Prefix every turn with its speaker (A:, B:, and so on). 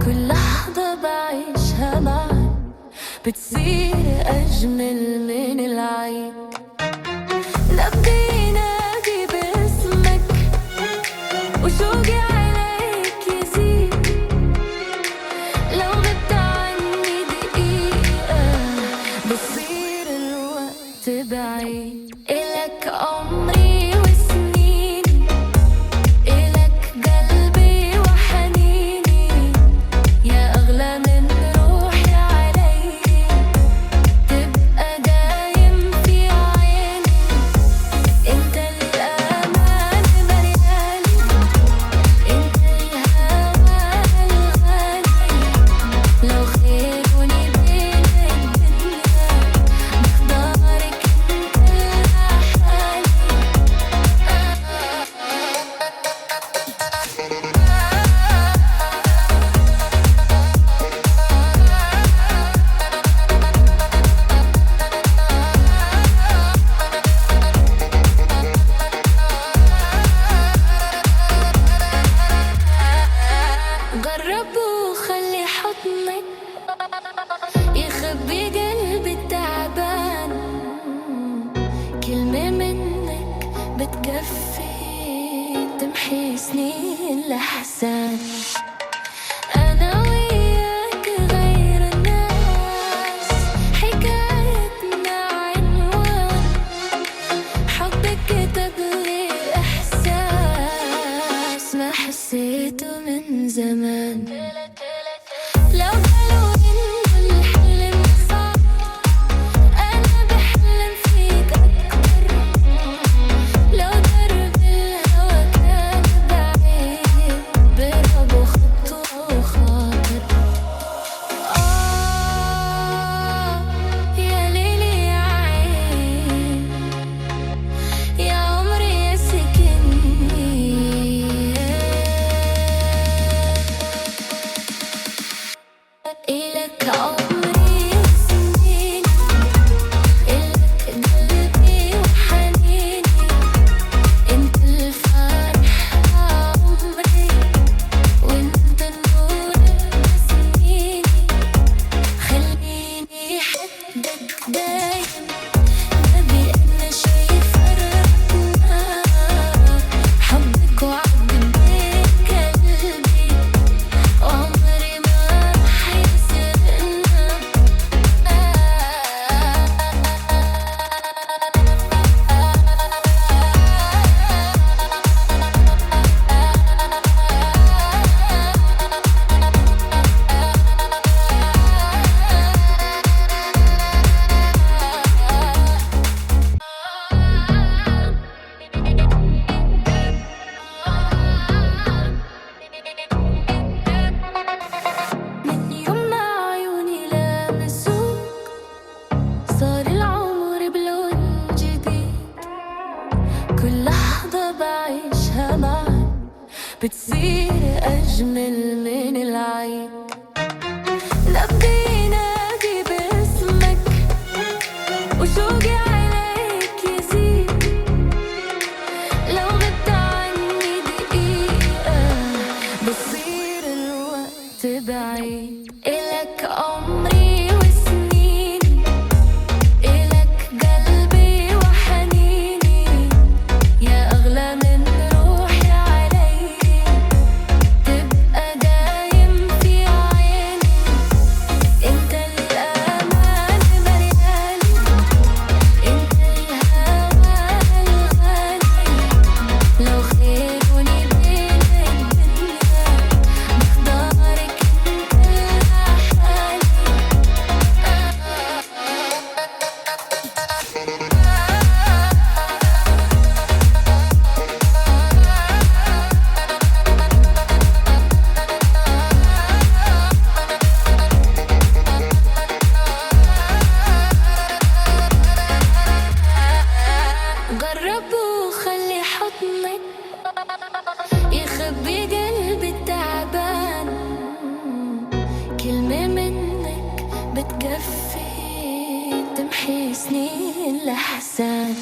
A: كل لحظة بعيشها معاك بتصير أجمل من العيد. نبضي ينادي باسمك وشوقي عليك يزيد. لو غبت عني دقيقة بصير الوقت بعيد. إلك عمري وسنيني، إلك قلبي وحنيني، يا أغلى من روحي علي. تبقى دايم في عيني، انت الأمان ملياني، انت الهوى الغالي. لو خيروني بين الدنيا بختارك انت لحالي. جرب وخلي حضنك يخبي قلبي التعبان. كلمة منك بتكفي تمحي سنين الأحزان. أنا وياك غير الناس، حكايتنا عنوان حبك كتب لي إحساس ما حسيته من زمان. لو قالوا إنه الحلم صعب أنا بحلم فيك أكتر. لو درب الهوى كان بعيد برب وخطوة وخاطر. يا ليلي يا عين، يا عمري يا سكني. إلك عمري وسنيني، إلك قلبي وحنيني، انت الفرح عمري، وانت النور بسنيني. خليني أحبك دايم، نبي أنا شي فرقنا. حبك وعد بين قلبي، وعمري ما رح يسرقنا. من يوم ما عيوني لامسوك صار العمر بلون جديد. كل لحظة بعيشها معاك بتصير أجمل من العيد. نبضي ينادي باسمك وشوقي عليك يزيد. لو غبت عني دقيقة بصير الوقت بعيد. إلك عمري وسنيني، إلك قلبي وحنيني، يا أغلى من روحي علي. تبقى دايم في عيني، انت الأمان ملياني، انت الهوى الغالي. لو خيروني بين الدنيا بختارك انت لحالي. جرب وخلي حضنك يخبي قلبي التعبان. كلمة منك بتكفي تمحي سنين الأحزان.